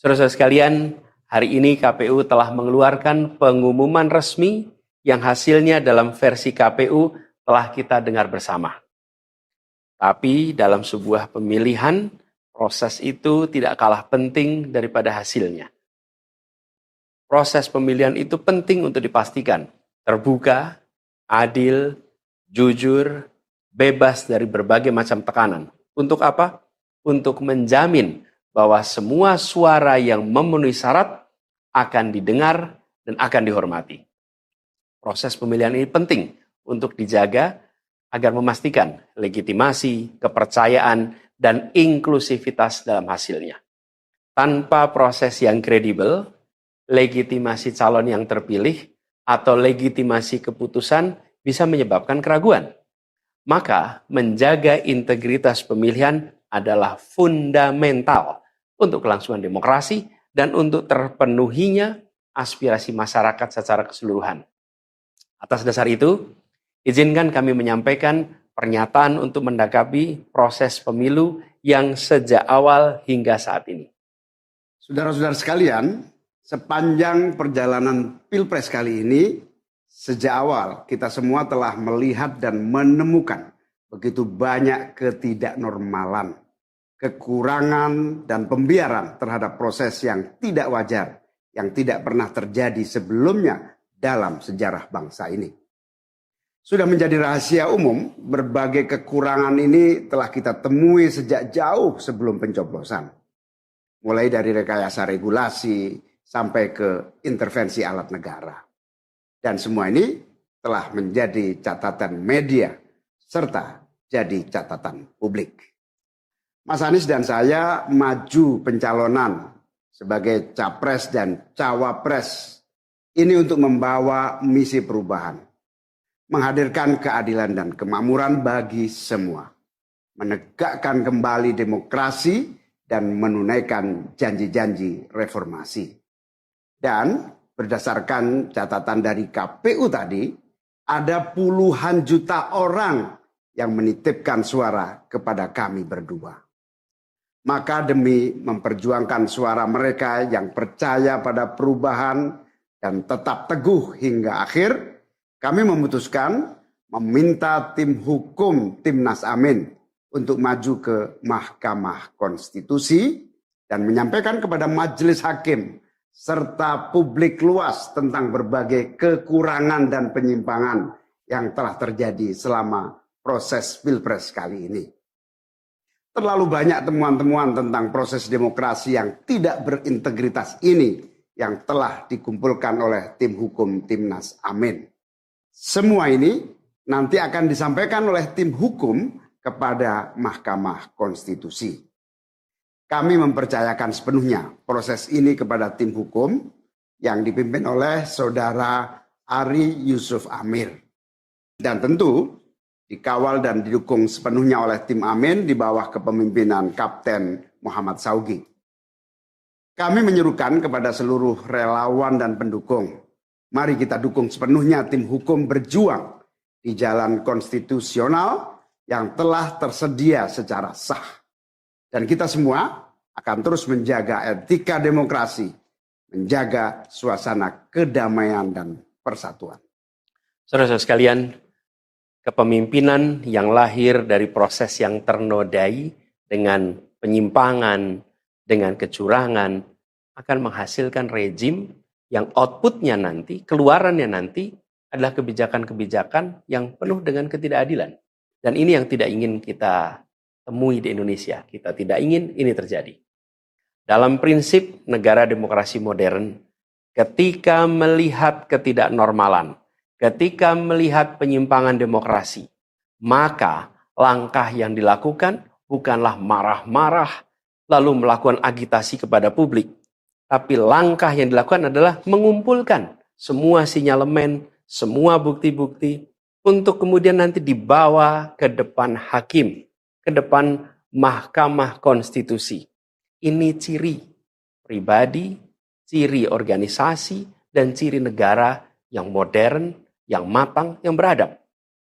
Saudara-saudara sekalian, hari ini KPU telah mengeluarkan pengumuman resmi yang hasilnya dalam versi KPU telah kita dengar bersama. Tapi dalam sebuah pemilihan, proses itu tidak kalah penting daripada hasilnya. Proses pemilihan itu penting untuk dipastikan terbuka, adil, jujur, bebas dari berbagai macam tekanan. Untuk apa? Untuk menjamin bahwa semua suara yang memenuhi syarat akan didengar dan akan dihormati. Proses pemilihan ini penting untuk dijaga agar memastikan legitimasi, kepercayaan, dan inklusivitas dalam hasilnya. Tanpa proses yang kredibel, legitimasi calon yang terpilih atau legitimasi keputusan bisa menyebabkan keraguan. Maka menjaga integritas pemilihan adalah fundamental untuk kelangsungan demokrasi dan untuk terpenuhinya aspirasi masyarakat secara keseluruhan. Atas dasar itu, izinkan kami menyampaikan pernyataan untuk mendakapi proses pemilu yang sejak awal hingga saat ini. Saudara-saudara sekalian, sepanjang perjalanan Pilpres kali ini, sejak awal kita semua telah melihat dan menemukan begitu banyak ketidaknormalan, kekurangan dan pembiaran terhadap proses yang tidak wajar, yang tidak pernah terjadi sebelumnya dalam sejarah bangsa ini. Sudah menjadi rahasia umum, berbagai kekurangan ini telah kita temui sejak jauh sebelum pencoblosan. Mulai dari rekayasa regulasi sampai ke intervensi alat negara. Dan semua ini telah menjadi catatan media serta jadi catatan publik. Mas Anies dan saya maju pencalonan sebagai capres dan cawapres ini untuk membawa misi perubahan, menghadirkan keadilan dan kemakmuran bagi semua, menegakkan kembali demokrasi dan menunaikan janji-janji reformasi. Dan berdasarkan catatan dari KPU tadi, ada puluhan juta orang yang menitipkan suara kepada kami berdua. Maka demi memperjuangkan suara mereka yang percaya pada perubahan dan tetap teguh hingga akhir, kami memutuskan meminta tim hukum Timnas Amin untuk maju ke Mahkamah Konstitusi dan menyampaikan kepada majelis hakim serta publik luas tentang berbagai kekurangan dan penyimpangan yang telah terjadi selama proses Pilpres kali ini. Terlalu banyak temuan-temuan tentang proses demokrasi yang tidak berintegritas ini yang telah dikumpulkan oleh tim hukum Timnas Amin. Semua ini nanti akan disampaikan oleh tim hukum kepada Mahkamah Konstitusi. Kami mempercayakan sepenuhnya proses ini kepada tim hukum yang dipimpin oleh Saudara Ari Yusuf Amir. Dan tentu dikawal dan didukung sepenuhnya oleh tim Amin di bawah kepemimpinan Kapten Muhammad Saugi. Kami menyerukan kepada seluruh relawan dan pendukung, mari kita dukung sepenuhnya tim hukum berjuang di jalan konstitusional yang telah tersedia secara sah. Dan kita semua akan terus menjaga etika demokrasi, menjaga suasana kedamaian dan persatuan. Saudara-saudara sekalian, kepemimpinan yang lahir dari proses yang ternodai dengan penyimpangan, dengan kecurangan, akan menghasilkan rejim yang outputnya nanti, keluarannya nanti adalah kebijakan-kebijakan yang penuh dengan ketidakadilan. Dan ini yang tidak ingin kita temui di Indonesia. Kita tidak ingin ini terjadi. Dalam prinsip negara demokrasi modern, ketika melihat ketidaknormalan, ketika melihat penyimpangan demokrasi, maka langkah yang dilakukan bukanlah marah-marah lalu melakukan agitasi kepada publik. Tapi langkah yang dilakukan adalah mengumpulkan semua sinyalemen, semua bukti-bukti untuk kemudian nanti dibawa ke depan hakim, ke depan Mahkamah Konstitusi. Ini ciri pribadi, ciri organisasi, dan ciri negara yang modern, yang matang, yang beradab.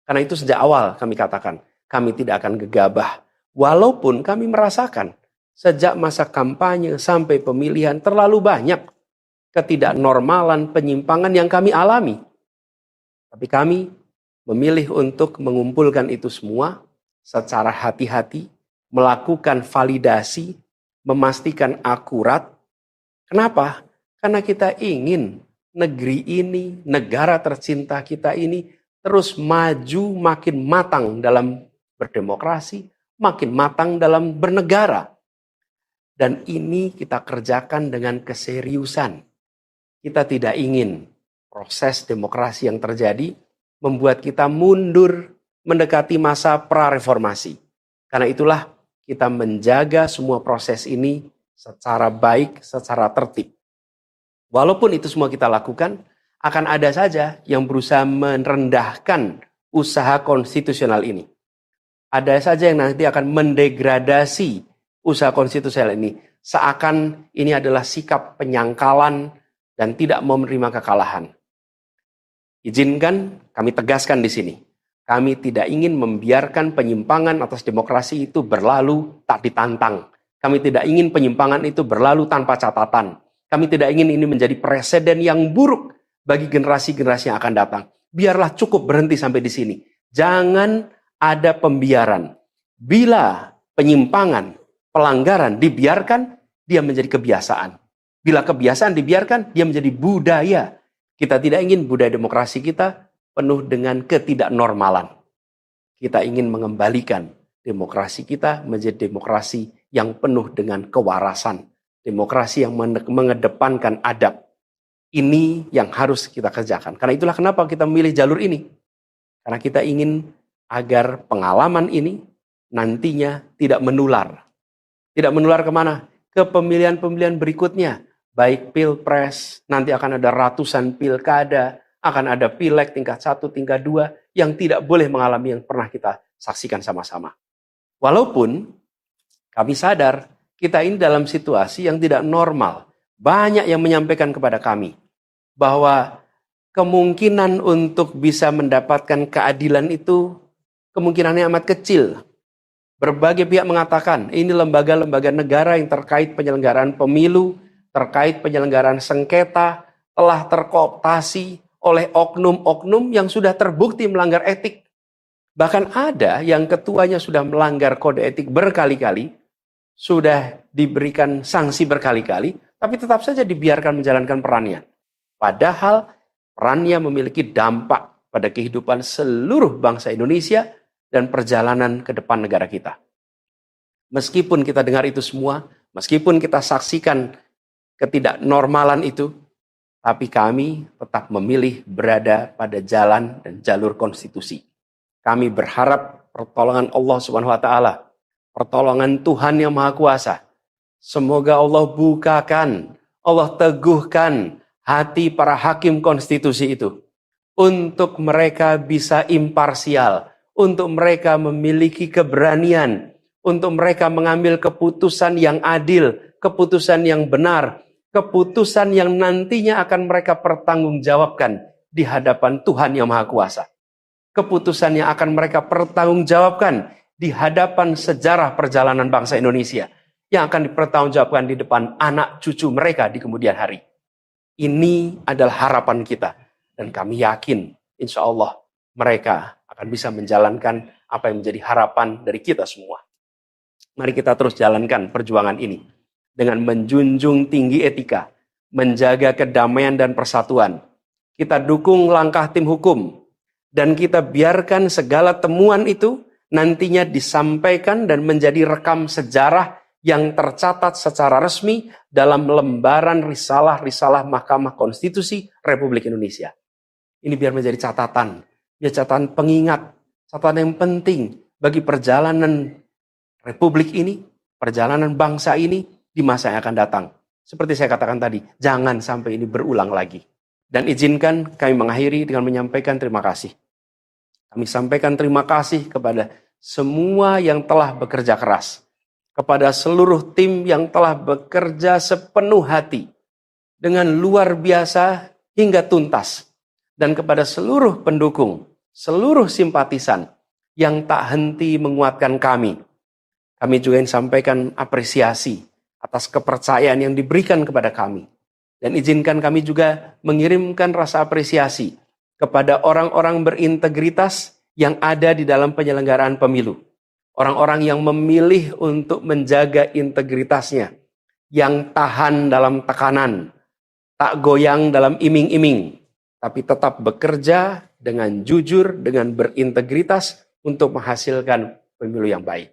Karena itu sejak awal kami katakan, kami tidak akan gegabah. Walaupun kami merasakan sejak masa kampanye sampai pemilihan terlalu banyak ketidaknormalan, penyimpangan yang kami alami. Tapi kami memilih untuk mengumpulkan itu semua secara hati-hati, melakukan validasi, memastikan akurat. Kenapa? Karena kita ingin negeri ini, negara tercinta kita ini terus maju makin matang dalam berdemokrasi, makin matang dalam bernegara. Dan ini kita kerjakan dengan keseriusan. Kita tidak ingin proses demokrasi yang terjadi membuat kita mundur mendekati masa prareformasi. Karena itulah kita menjaga semua proses ini secara baik, secara tertib. Walaupun itu semua kita lakukan, akan ada saja yang berusaha merendahkan usaha konstitusional ini. Ada saja yang nanti akan mendegradasi usaha konstitusional ini. Seakan ini adalah sikap penyangkalan dan tidak mau menerima kekalahan. Izinkan kami tegaskan di sini. Kami tidak ingin membiarkan penyimpangan atas demokrasi itu berlalu tak ditantang. Kami tidak ingin penyimpangan itu berlalu tanpa catatan. Kami tidak ingin ini menjadi presiden yang buruk bagi generasi-generasi yang akan datang. Biarlah cukup berhenti sampai di sini. Jangan ada pembiaran. Bila penyimpangan, pelanggaran dibiarkan, dia menjadi kebiasaan. Bila kebiasaan dibiarkan, dia menjadi budaya. Kita tidak ingin budaya demokrasi kita penuh dengan ketidaknormalan. Kita ingin mengembalikan demokrasi kita menjadi demokrasi yang penuh dengan kewarasan. Demokrasi yang mengedepankan adab. Ini yang harus kita kerjakan. Karena itulah kenapa kita memilih jalur ini. Karena kita ingin agar pengalaman ini nantinya tidak menular. Tidak menular kemana? Ke pemilihan-pemilihan berikutnya. Baik pilpres, nanti akan ada ratusan pilkada, akan ada pileg tingkat 1, tingkat 2, yang tidak boleh mengalami yang pernah kita saksikan sama-sama. Walaupun kami sadar, kita ini dalam situasi yang tidak normal. Banyak yang menyampaikan kepada kami, bahwa kemungkinan untuk bisa mendapatkan keadilan itu, kemungkinannya amat kecil. Berbagai pihak mengatakan, ini lembaga-lembaga negara yang terkait penyelenggaraan pemilu, terkait penyelenggaraan sengketa, telah terkooptasi oleh oknum-oknum yang sudah terbukti melanggar etik. Bahkan ada yang ketuanya sudah melanggar kode etik berkali-kali, sudah diberikan sanksi berkali-kali, tapi tetap saja dibiarkan menjalankan perannya. Padahal perannya memiliki dampak pada kehidupan seluruh bangsa Indonesia dan perjalanan ke depan negara kita. Meskipun kita dengar itu semua, meskipun kita saksikan ketidaknormalan itu, tapi kami tetap memilih berada pada jalan dan jalur konstitusi. Kami berharap pertolongan Allah Subhanahu wa taala, pertolongan Tuhan yang Maha Kuasa. Semoga Allah bukakan, Allah teguhkan hati para hakim konstitusi itu untuk mereka bisa imparsial, untuk mereka memiliki keberanian, untuk mereka mengambil keputusan yang adil, keputusan yang benar, keputusan yang nantinya akan mereka pertanggungjawabkan di hadapan Tuhan yang Maha Kuasa. Keputusan yang akan mereka pertanggungjawabkan di hadapan sejarah perjalanan bangsa Indonesia, yang akan dipertanggungjawabkan di depan anak cucu mereka di kemudian hari. Ini adalah harapan kita, dan kami yakin insya Allah mereka akan bisa menjalankan apa yang menjadi harapan dari kita semua. Mari kita terus jalankan perjuangan ini dengan menjunjung tinggi etika, menjaga kedamaian dan persatuan. Kita dukung langkah tim hukum, dan kita biarkan segala temuan itu nantinya disampaikan dan menjadi rekam sejarah yang tercatat secara resmi dalam lembaran risalah-risalah Mahkamah Konstitusi Republik Indonesia. Ini biar menjadi catatan, biar catatan pengingat, catatan yang penting bagi perjalanan Republik ini, perjalanan bangsa ini di masa yang akan datang. Seperti saya katakan tadi, jangan sampai ini berulang lagi. Dan izinkan kami mengakhiri dengan menyampaikan terima kasih. Kami sampaikan terima kasih kepada semua yang telah bekerja keras, kepada seluruh tim yang telah bekerja sepenuh hati, dengan luar biasa hingga tuntas, dan kepada seluruh pendukung, seluruh simpatisan yang tak henti menguatkan kami, Kami juga ingin sampaikan apresiasi atas kepercayaan yang diberikan kepada kami. Dan izinkan kami juga mengirimkan rasa apresiasi kepada orang-orang berintegritas yang ada di dalam penyelenggaraan pemilu. Orang-orang yang memilih untuk menjaga integritasnya, yang tahan dalam tekanan, tak goyang dalam iming-iming, tapi tetap bekerja dengan jujur, dengan berintegritas untuk menghasilkan pemilu yang baik.